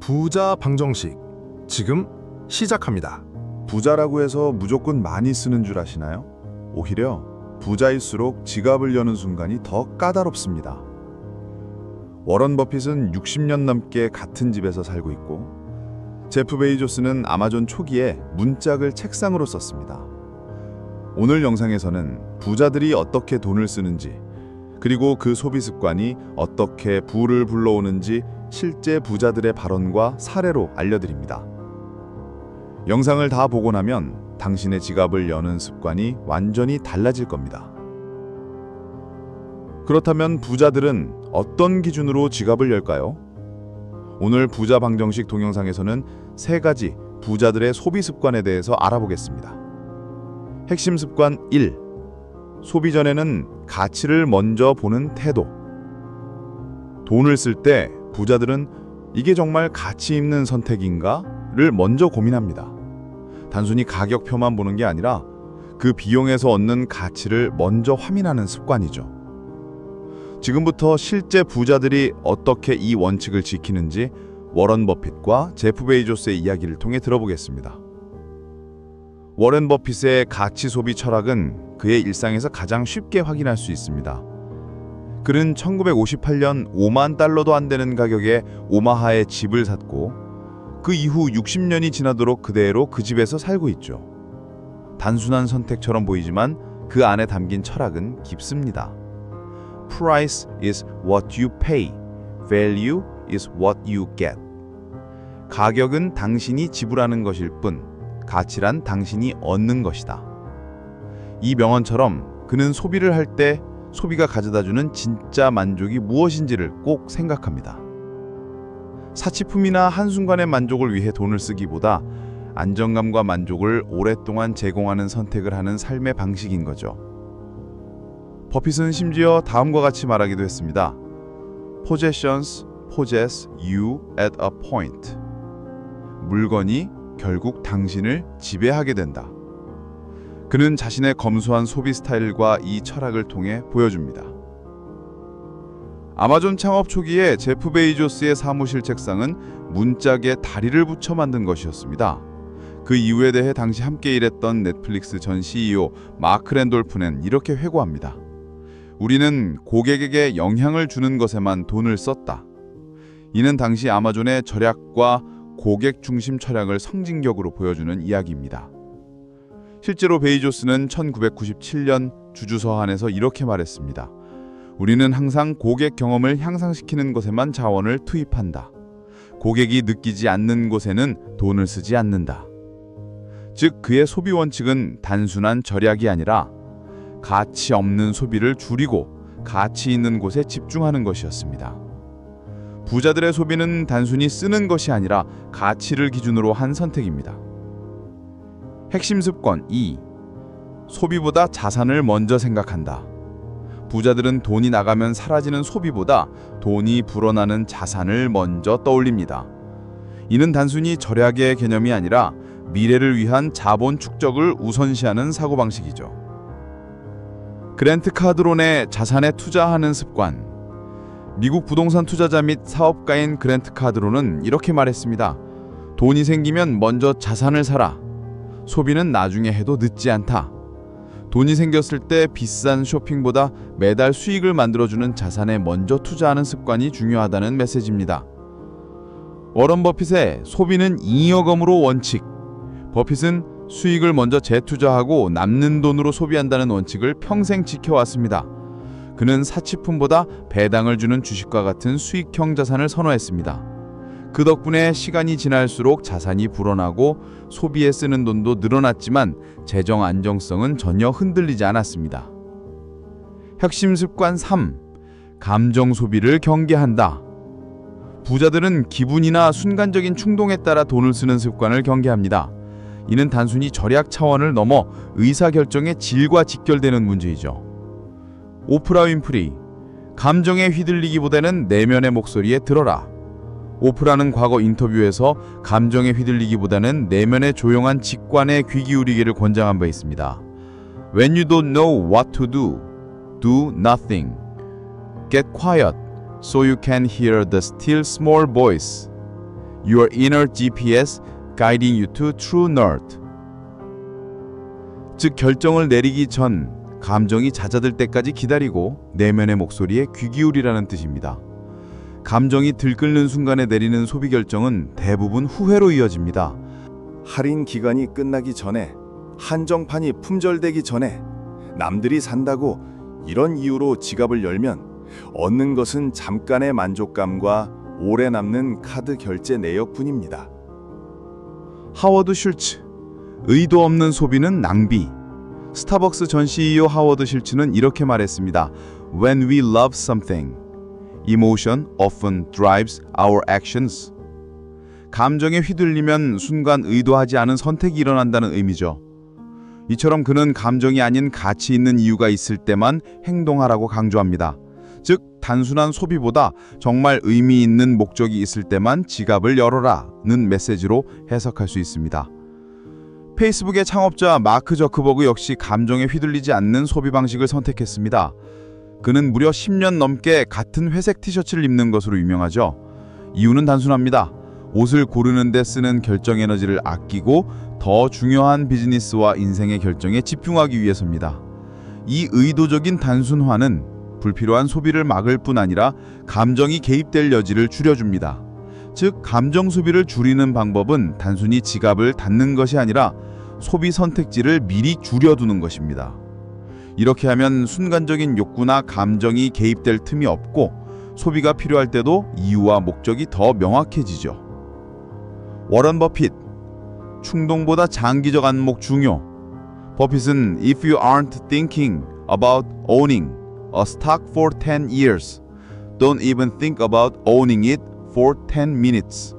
부자 방정식 지금 시작합니다. 부자라고 해서 무조건 많이 쓰는 줄 아시나요? 오히려 부자일수록 지갑을 여는 순간이 더 까다롭습니다. 워런 버핏은 60년 넘게 같은 집에서 살고 있고, 제프 베이조스는 아마존 초기에 문짝을 책상으로 썼습니다. 오늘 영상에서는 부자들이 어떻게 돈을 쓰는지, 그리고 그 소비 습관이 어떻게 부를 불러오는지 실제 부자들의 발언과 사례로 알려드립니다. 영상을 다 보고 나면 당신의 지갑을 여는 습관이 완전히 달라질 겁니다. 그렇다면 부자들은 어떤 기준으로 지갑을 열까요? 오늘 부자 방정식 동영상에서는 3가지 부자들의 소비 습관에 대해서 알아보겠습니다. 핵심 습관 1. 소비 전에는 가치를 먼저 보는 태도. 돈을 쓸 때 부자들은 이게 정말 가치 있는 선택인가?를 먼저 고민합니다. 단순히 가격표만 보는 게 아니라 그 비용에서 얻는 가치를 먼저 확인하는 습관이죠. 지금부터 실제 부자들이 어떻게 이 원칙을 지키는지 워런 버핏과 제프 베이조스의 이야기를 통해 들어보겠습니다. 워런 버핏의 가치 소비 철학은 그의 일상에서 가장 쉽게 확인할 수 있습니다. 그는 1958년 5만 달러도 안 되는 가격에 오마하에 집을 샀고, 그 이후 60년이 지나도록 그대로 그 집에서 살고 있죠. 단순한 선택처럼 보이지만 그 안에 담긴 철학은 깊습니다. Price is what you pay. Value is what you get. 가격은 당신이 지불하는 것일 뿐, 가치란 당신이 얻는 것이다. 이 명언처럼 그는 소비를 할 때 소비가 가져다주는 진짜 만족이 무엇인지를 꼭 생각합니다. 사치품이나 한순간의 만족을 위해 돈을 쓰기보다 안정감과 만족을 오랫동안 제공하는 선택을 하는 삶의 방식인 거죠. 버핏은 심지어 다음과 같이 말하기도 했습니다. Possessions possess you at a point. 물건이 결국 당신을 지배하게 된다. 그는 자신의 검소한 소비 스타일과 이 철학을 통해 보여줍니다. 아마존 창업 초기에 제프 베이조스의 사무실 책상은 문짝에 다리를 붙여 만든 것이었습니다. 그 이유에 대해 당시 함께 일했던 넷플릭스 전 CEO 마크 랜돌프는 이렇게 회고합니다. 우리는 고객에게 영향을 주는 것에만 돈을 썼다. 이는 당시 아마존의 절약과 고객 중심 철학을 상징적으로 보여주는 이야기입니다. 실제로 베이조스는 1997년 주주서한에서 이렇게 말했습니다. 우리는 항상 고객 경험을 향상시키는 것에만 자원을 투입한다. 고객이 느끼지 않는 곳에는 돈을 쓰지 않는다. 즉, 그의 소비 원칙은 단순한 절약이 아니라 가치 없는 소비를 줄이고 가치 있는 곳에 집중하는 것이었습니다. 부자들의 소비는 단순히 쓰는 것이 아니라 가치를 기준으로 한 선택입니다. 핵심 습관 2. 소비보다 자산을 먼저 생각한다. 부자들은 돈이 나가면 사라지는 소비보다 돈이 불어나는 자산을 먼저 떠올립니다. 이는 단순히 절약의 개념이 아니라 미래를 위한 자본 축적을 우선시하는 사고방식이죠. 그랜트 카드론의 자산에 투자하는 습관. 미국 부동산 투자자 및 사업가인 그랜트 카드론은 이렇게 말했습니다. 돈이 생기면 먼저 자산을 사라. 소비는 나중에 해도 늦지 않다. 돈이 생겼을 때 비싼 쇼핑보다 매달 수익을 만들어주는 자산에 먼저 투자하는 습관이 중요하다는 메시지입니다. 워런 버핏의 소비는 잉여금으로 원칙. 버핏은 수익을 먼저 재투자하고 남는 돈으로 소비한다는 원칙을 평생 지켜왔습니다. 그는 사치품보다 배당을 주는 주식과 같은 수익형 자산을 선호했습니다. 그 덕분에 시간이 지날수록 자산이 불어나고 소비에 쓰는 돈도 늘어났지만 재정 안정성은 전혀 흔들리지 않았습니다. 핵심 습관 3. 감정 소비를 경계한다. 부자들은 기분이나 순간적인 충동에 따라 돈을 쓰는 습관을 경계합니다. 이는 단순히 절약 차원을 넘어 의사결정의 질과 직결되는 문제이죠. 오프라 윈프리, 감정에 휘둘리기보다는 내면의 목소리에 들어라. 오프라는 과거 인터뷰에서 감정에 휘둘리기보다는 내면의 조용한 직관에 귀 기울이기를 권장한 바 있습니다. When you don't know what to do, do nothing. Get quiet so you can hear the still small voice. Your inner GPS guiding you to true north. 즉 결정을 내리기 전 감정이 잦아들 때까지 기다리고 내면의 목소리에 귀 기울이라는 뜻입니다. 감정이 들끓는 순간에 내리는 소비 결정은 대부분 후회로 이어집니다. 할인 기간이 끝나기 전에, 한정판이 품절되기 전에, 남들이 산다고 이런 이유로 지갑을 열면 얻는 것은 잠깐의 만족감과 오래 남는 카드 결제 내역뿐입니다. 하워드 슐츠, 의도 없는 소비는 낭비. 스타벅스 전 CEO 하워드 슐츠는 이렇게 말했습니다. When we love something, emotion often drives our actions. 감정에 휘둘리면 순간 의도하지 않은 선택이 일어난다는 의미죠. 이처럼 그는 감정이 아닌 가치 있는 이유가 있을 때만 행동하라고 강조합니다. 즉 단순한 소비보다 정말 의미 있는 목적이 있을 때만 지갑을 열어라는 메시지로 해석할 수 있습니다. 페이스북의 창업자 마크 저크버그 역시 감정에 휘둘리지 않는 소비 방식을 선택했습니다. 그는 무려 10년 넘게 같은 회색 티셔츠를 입는 것으로 유명하죠. 이유는 단순합니다. 옷을 고르는 데 쓰는 결정 에너지를 아끼고 더 중요한 비즈니스와 인생의 결정에 집중하기 위해서입니다. 이 의도적인 단순화는 불필요한 소비를 막을 뿐 아니라 감정이 개입될 여지를 줄여줍니다. 즉 감정 소비를 줄이는 방법은 단순히 지갑을 닫는 것이 아니라 소비 선택지를 미리 줄여두는 것입니다. 이렇게 하면 순간적인 욕구나 감정이 개입될 틈이 없고 소비가 필요할 때도 이유와 목적이 더 명확해지죠. 워런 버핏, 충동보다 장기적 안목 중요. 버핏은 If you aren't thinking about owning a stock for 10 years, don't even think about owning it for 10 minutes.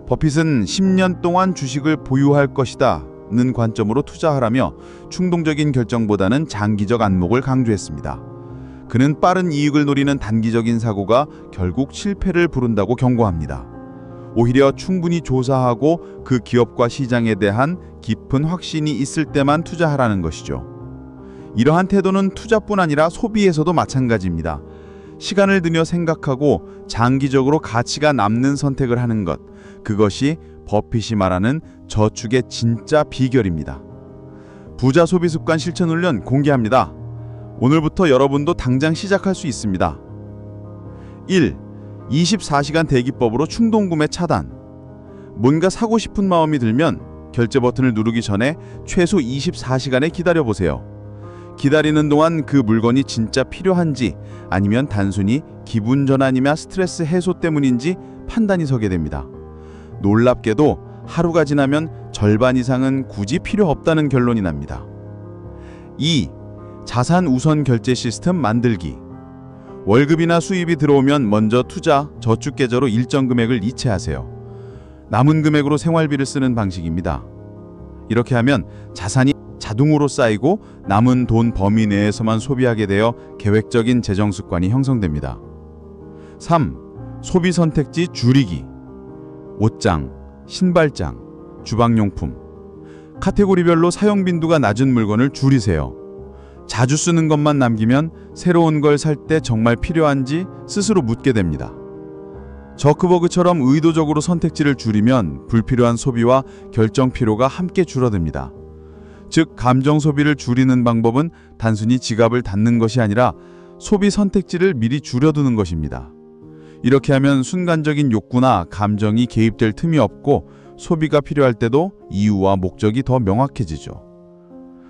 버핏은 10년 동안 주식을 보유할 것이다 는 관점으로 투자하라며 충동적인 결정보다는 장기적 안목을 강조했습니다. 그는 빠른 이익을 노리는 단기적인 사고가 결국 실패를 부른다고 경고합니다. 오히려 충분히 조사하고 그 기업과 시장에 대한 깊은 확신이 있을 때만 투자하라는 것이죠. 이러한 태도는 투자뿐 아니라 소비에서도 마찬가지입니다. 시간을 들여 생각하고 장기적으로 가치가 남는 선택을 하는 것, 그것이 버핏이 말하는 저축의 진짜 비결입니다. 부자 소비 습관 실천 훈련 공개합니다. 오늘부터 여러분도 당장 시작할 수 있습니다. 1. 24시간 대기법으로 충동구매 차단. 뭔가 사고 싶은 마음이 들면 결제 버튼을 누르기 전에 최소 24시간에 기다려보세요. 기다리는 동안 그 물건이 진짜 필요한지 아니면 단순히 기분 전환이나 스트레스 해소 때문인지 판단이 서게 됩니다. 놀랍게도 하루가 지나면 절반 이상은 굳이 필요 없다는 결론이 납니다. 2. 자산 우선 결제 시스템 만들기. 월급이나 수입이 들어오면 먼저 투자, 저축 계좌로 일정 금액을 이체하세요. 남은 금액으로 생활비를 쓰는 방식입니다. 이렇게 하면 자산이 자동으로 쌓이고 남은 돈 범위 내에서만 소비하게 되어 계획적인 재정 습관이 형성됩니다. 3. 소비 선택지 줄이기. 옷장, 신발장, 주방용품. 카테고리별로 사용 빈도가 낮은 물건을 줄이세요. 자주 쓰는 것만 남기면 새로운 걸 살 때 정말 필요한지 스스로 묻게 됩니다. 저크버그처럼 의도적으로 선택지를 줄이면 불필요한 소비와 결정 피로가 함께 줄어듭니다. 즉, 감정 소비를 줄이는 방법은 단순히 지갑을 닫는 것이 아니라 소비 선택지를 미리 줄여두는 것입니다. 이렇게 하면 순간적인 욕구나 감정이 개입될 틈이 없고 소비가 필요할 때도 이유와 목적이 더 명확해지죠.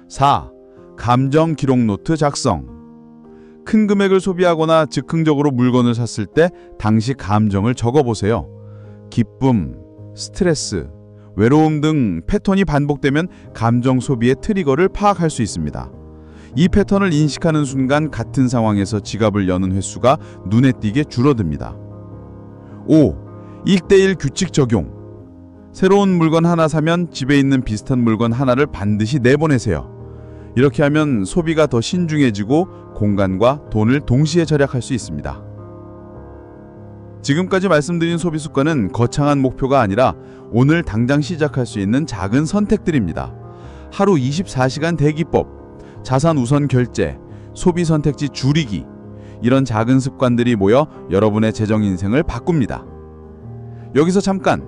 4. 감정 기록 노트 작성. 큰 금액을 소비하거나 즉흥적으로 물건을 샀을 때 당시 감정을 적어보세요. 기쁨, 스트레스, 외로움 등 패턴이 반복되면 감정 소비의 트리거를 파악할 수 있습니다. 이 패턴을 인식하는 순간 같은 상황에서 지갑을 여는 횟수가 눈에 띄게 줄어듭니다. 5. 1:1 규칙 적용. 새로운 물건 하나 사면 집에 있는 비슷한 물건 하나를 반드시 내보내세요. 이렇게 하면 소비가 더 신중해지고 공간과 돈을 동시에 절약할 수 있습니다. 지금까지 말씀드린 소비 습관은 거창한 목표가 아니라 오늘 당장 시작할 수 있는 작은 선택들입니다. 하루 24시간 대기법, 자산 우선 결제, 소비 선택지 줄이기, 이런 작은 습관들이 모여 여러분의 재정 인생을 바꿉니다. 여기서 잠깐!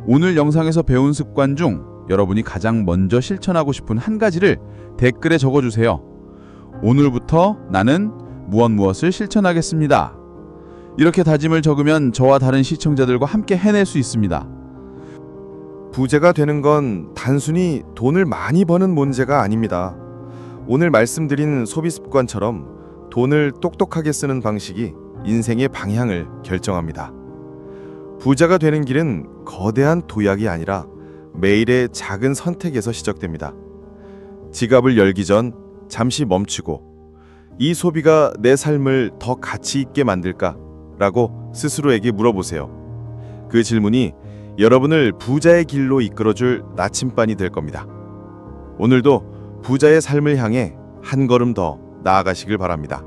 오늘 영상에서 배운 습관 중 여러분이 가장 먼저 실천하고 싶은 한 가지를 댓글에 적어주세요. 오늘부터 나는 무엇을 실천하겠습니다. 이렇게 다짐을 적으면 저와 다른 시청자들과 함께 해낼 수 있습니다. 부자가 되는 건 단순히 돈을 많이 버는 문제가 아닙니다. 오늘 말씀드린 소비 습관처럼 돈을 똑똑하게 쓰는 방식이 인생의 방향을 결정합니다. 부자가 되는 길은 거대한 도약이 아니라 매일의 작은 선택에서 시작됩니다. 지갑을 열기 전 잠시 멈추고 이 소비가 내 삶을 더 가치 있게 만들까? 라고 스스로에게 물어보세요. 그 질문이 여러분을 부자의 길로 이끌어줄 나침반이 될 겁니다. 오늘도 부자의 삶을 향해 한 걸음 더 나아가시길 바랍니다.